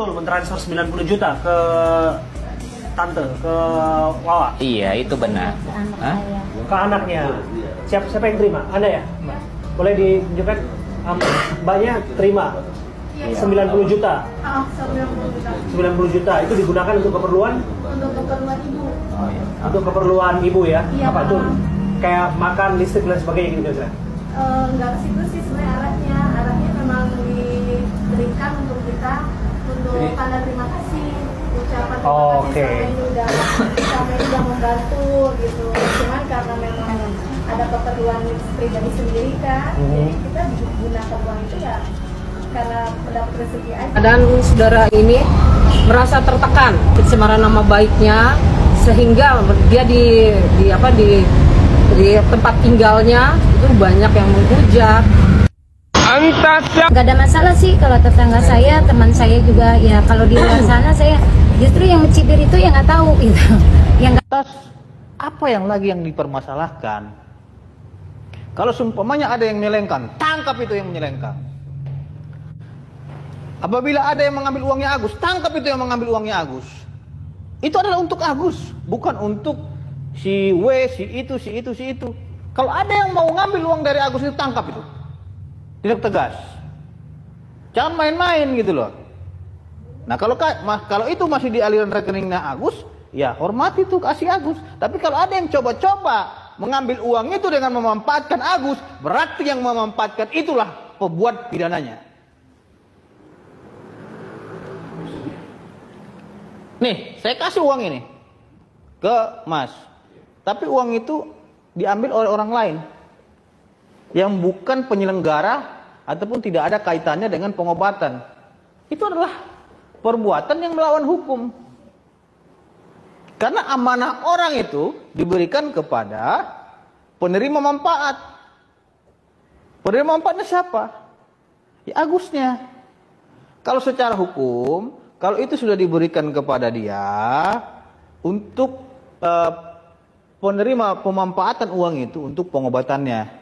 betul mentransfer 90 juta ke tante, ke Wawa? Iya, itu benar. Ke anaknya. Siapa yang terima? Anda ya? Boleh ditunjukkan? Mbaknya terima 90 juta. 90 juta itu digunakan untuk keperluan? Untuk keperluan ibu. Untuk keperluan ibu ya? Iya, apa tuh? Kayak makan, listrik dan sebagainya gitu kira-kira? Enggak ke situ sih sebenarnya arahnya memang diberikan untuk kita untuk tanda terima kasih, ucapan terima kasih selama ini udah membantu gitu. Cuman karena memang ada keperluan pribadi sendiri kan, jadi kita gunakan uang itu ya karena mendapat rezeki aja. Dan saudara ini merasa tertekan pencemaran nama baiknya sehingga dia di tempat tinggalnya itu banyak yang menghujat. Gak ada masalah sih kalau tetangga saya, teman saya juga ya, kalau di luar sana saya justru yang mencibir itu yang nggak tahu gitu. Yang apa yang lagi yang dipermasalahkan? Kalau seumpamanya ada yang menyelengkan, tangkap itu yang menyelengkan. Apabila ada yang mengambil uangnya Agus, tangkap itu yang mengambil uangnya Agus. Itu adalah untuk Agus, bukan untuk si W, si itu. Kalau ada yang mau ngambil uang dari Agus itu, tangkap itu. Tidak tegas. Jangan main-main gitu loh. Nah kalau itu masih di aliran rekeningnya Agus, ya hormati itu, kasih Agus. Tapi kalau ada yang coba-coba mengambil uang itu dengan memanfaatkan Agus, berarti yang memanfaatkan itulah pembuat pidananya. Nih, saya kasih uang ini ke Mas. Tapi uang itu diambil oleh orang lain yang bukan penyelenggara ataupun tidak ada kaitannya dengan pengobatan. Itu adalah perbuatan yang melawan hukum. Karena amanah orang itu diberikan kepada penerima manfaat. Penerima manfaatnya siapa? Ya Agusnya. Kalau secara hukum, kalau itu sudah diberikan kepada dia untuk penerima pemanfaatan uang itu untuk pengobatannya.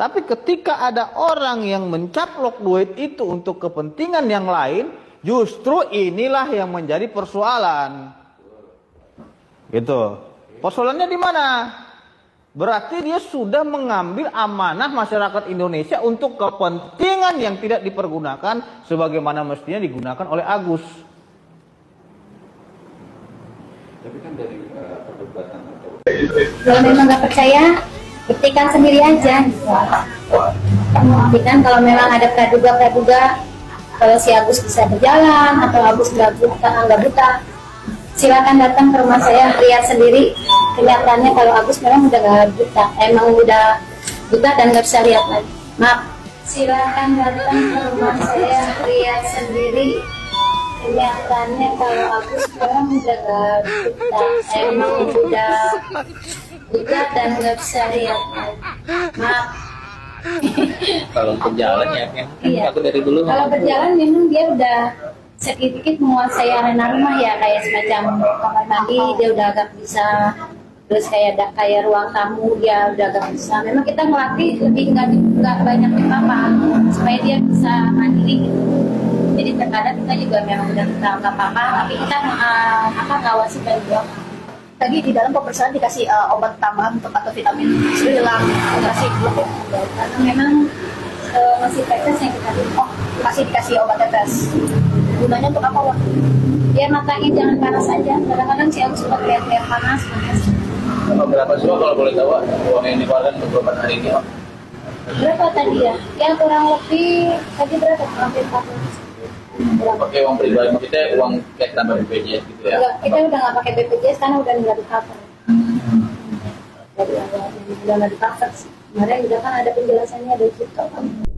Tapi ketika ada orang yang mencaplok duit itu untuk kepentingan yang lain, justru inilah yang menjadi persoalan. Gitu. Persoalannya di mana? Berarti dia sudah mengambil amanah masyarakat Indonesia untuk kepentingan yang tidak dipergunakan sebagaimana mestinya digunakan oleh Agus. Tapi kan dari perdebatan atau kalau memang nggak percaya, buktikan sendiri aja. Buktikan kalau memang ada praduga, kalau si Agus bisa berjalan atau Agus nggak buta, silakan datang ke rumah saya, lihat sendiri. Kelihatannya kalau Agus memang udah nggak buta, emang udah buta dan nggak bisa lihat lagi. Maaf. Silakan datang ke rumah saya, lihat sendiri. Kelihatannya kalau Agus memang udah nggak buta, emang udah buta dan nggak bisa lihat lagi. Maaf. Kalau berjalan ya, Iya. aku dari dulu. Kalau berjalan memang dia udah sedikit menguasai arena rumah ya, kayak semacam kamar mandi dia udah agak bisa, terus kayak ruang tamu dia udah agak bisa. Memang kita ngelatih lebih nggak banyak apa supaya dia bisa mandiri gitu. Jadi terkadang kita juga memang udah nggak apa-apa, tapi kita ngawasi dari belakang. Tadi di dalam pemeriksaan dikasih obat tambahan atau vitamin hilang, dikasih belum ya? Karena memang masih tetes yang kita Masih dikasih obat tetes. Gunanya untuk apa, Wak? biar matanya jangan panas aja. Kadang-kadang sih aku suka lihat panas. berapa sih kalau boleh tahu uang yang dikeluarkan untuk berobat hari ini? Berapa tadi ya? Ya kurang lebih tadi berapa? Hampir 400. Pakai uang pribadi, maksudnya uang cash tanpa BPJS gitu ya? Enggak, kita udah nggak pakai BPJS karena udah nggak di cover. Jadi udah nggak di cover sih. Kemarin udah kan ada penjelasannya dari situ.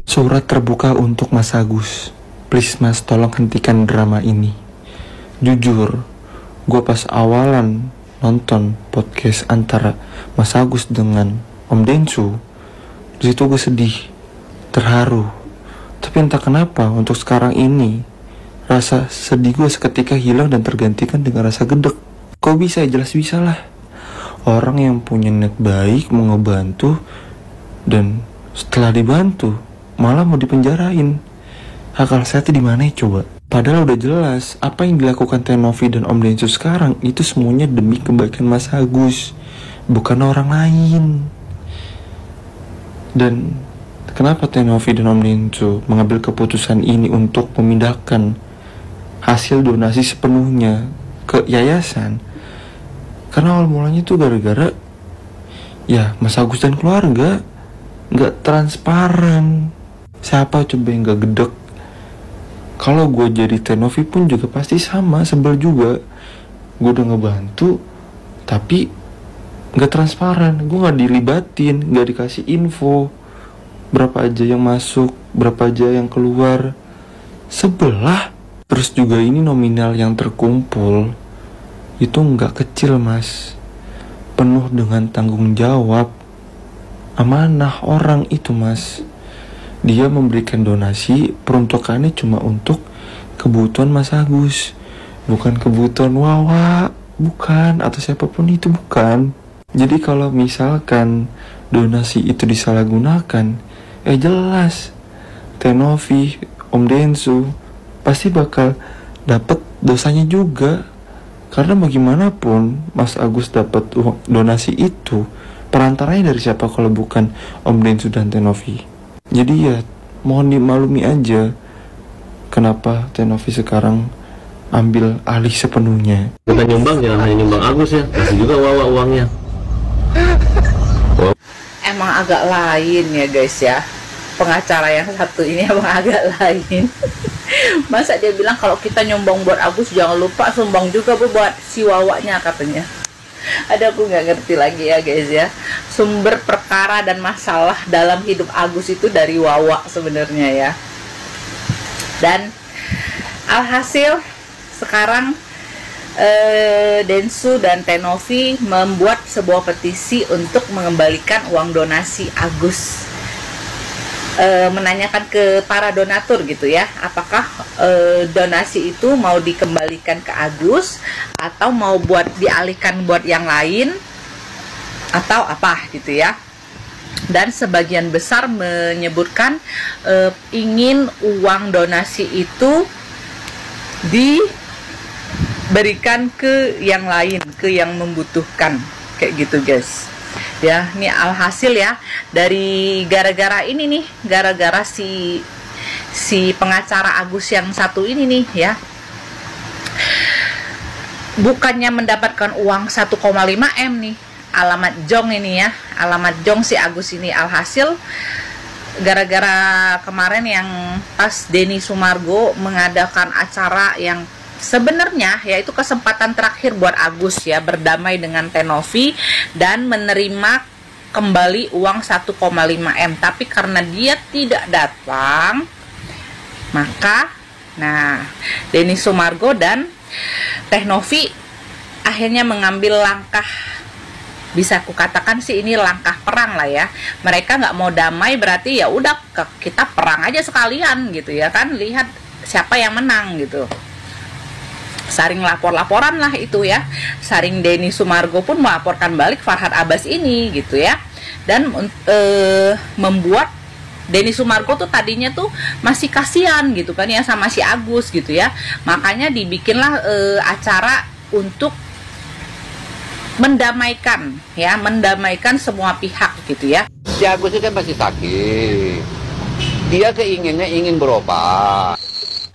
Surat terbuka untuk Mas Agus. Please Mas, tolong hentikan drama ini. Jujur, gue pas awalan nonton podcast antara Mas Agus dengan Om Densu, disitu gue sedih, terharu. Tapi entah kenapa untuk sekarang ini rasa sedih gue seketika hilang dan tergantikan dengan rasa gedek. Kok bisa? Jelas bisa lah. Orang yang punya niat baik mau ngebantu, dan setelah dibantu malah mau dipenjarain. Akal sehatnya di mana ya coba? Padahal udah jelas apa yang dilakukan Teh Novi dan Om Densu sekarang itu semuanya demi kebaikan Mas Agus, bukan orang lain. Dan kenapa Teh Novi dan Om Densu mengambil keputusan ini untuk memindahkan hasil donasi sepenuhnya ke yayasan? Karena awal mulanya itu gara-gara ya Mas Agus dan keluarga nggak transparan. Siapa coba yang nggak gedek? Kalau gue jadi Teh Novi pun juga pasti sama, sebel juga. Gue udah ngebantu, tapi nggak transparan. Gue nggak dilibatin, nggak dikasih info berapa aja yang masuk, berapa aja yang keluar. Sebel lah. Terus juga ini nominal yang terkumpul itu nggak kecil, Mas. Penuh dengan tanggung jawab, amanah orang itu, Mas. Dia memberikan donasi, peruntukannya cuma untuk kebutuhan Mas Agus, bukan kebutuhan Wawa, bukan, atau siapapun itu, bukan. Jadi kalau misalkan donasi itu disalahgunakan, jelas Teh Novi, Om Densu pasti bakal dapat dosanya juga. Karena bagaimanapun Mas Agus dapat uang donasi itu, perantaranya dari siapa kalau bukan Om Densu dan Teh Novi. Jadi ya mohon dimaklumi aja kenapa Teh Novi sekarang ambil alih sepenuhnya. Kita nyumbang jangan hanya nyumbang Agus ya, kasih juga Wawa uangnya. Emang agak lain ya guys ya, pengacara yang satu ini emang agak lain. Masa dia bilang kalau kita nyumbang buat Agus jangan lupa sumbang juga buat si Wawanya katanya. Ada aku nggak ngerti lagi ya guys ya, sumber perkara dan masalah dalam hidup Agus itu dari Wawa sebenarnya ya. Dan alhasil sekarang Densu dan Teh Novi membuat sebuah petisi untuk mengembalikan uang donasi Agus, menanyakan ke para donatur gitu ya, apakah donasi itu mau dikembalikan ke Agus atau mau buat dialihkan buat yang lain atau apa gitu ya. Dan sebagian besar menyebutkan ingin uang donasi itu diberikan ke yang lain, ke yang membutuhkan kayak gitu guys. Ya, ini alhasil ya dari gara-gara ini nih, gara-gara si pengacara Agus yang satu ini nih ya, bukannya mendapatkan uang 1,5 M nih, alamat jong ini ya, alamat jong si Agus ini. Alhasil gara-gara kemarin yang pas Denny Sumargo mengadakan acara yang sebenarnya ya itu kesempatan terakhir buat Agus ya berdamai dengan Teh Novi dan menerima kembali uang 1,5 M, tapi karena dia tidak datang, maka Denny Sumargo dan Teh Novi akhirnya mengambil langkah, bisa aku katakan sih ini langkah perang lah ya. Mereka nggak mau damai, berarti ya udah kita perang aja sekalian gitu ya kan, lihat siapa yang menang gitu. Saring lapor-laporan lah itu ya, saring Denny Sumargo pun melaporkan balik Farhad Abbas ini gitu ya, dan membuat Denny Sumargo tuh tadinya tuh masih kasihan gitu kan ya sama si Agus gitu ya, makanya dibikinlah acara untuk mendamaikan ya, mendamaikan semua pihak gitu ya. Si Agus itu kan masih sakit, dia keinginannya ingin berobat.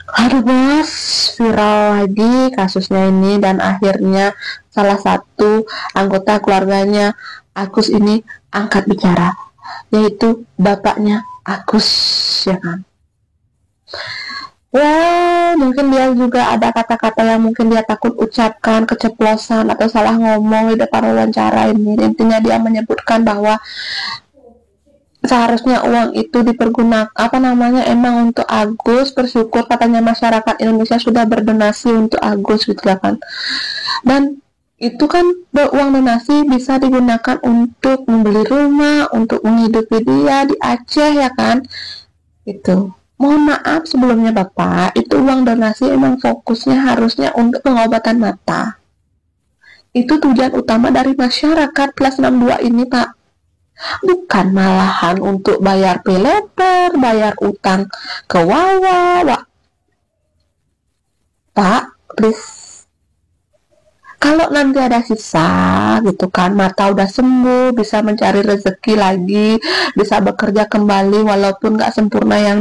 Aduh bos, viral lagi kasusnya ini, dan akhirnya salah satu anggota keluarganya Agus ini angkat bicara, yaitu bapaknya Agus ya kan. Ya mungkin dia juga ada kata-kata yang mungkin dia takut ucapkan, keceplosan atau salah ngomong di depan wawancara ini. Intinya dia menyebutkan bahwa seharusnya uang itu dipergunakan emang untuk Agus, bersyukur katanya masyarakat Indonesia sudah berdonasi untuk Agus gitu kan. Dan itu kan uang donasi bisa digunakan untuk membeli rumah, untuk menghidupi dia di Aceh ya kan. Itu mohon maaf sebelumnya Bapak, itu uang donasi emang fokusnya harusnya untuk pengobatan mata. Itu tujuan utama dari masyarakat kelas 62 ini Pak, bukan malahan untuk bayar pay letter, bayar utang ke Wawa. Pak, please. Kalau nanti ada sisa gitu kan, Mata udah sembuh, bisa mencari rezeki lagi, bisa bekerja kembali walaupun nggak sempurna yang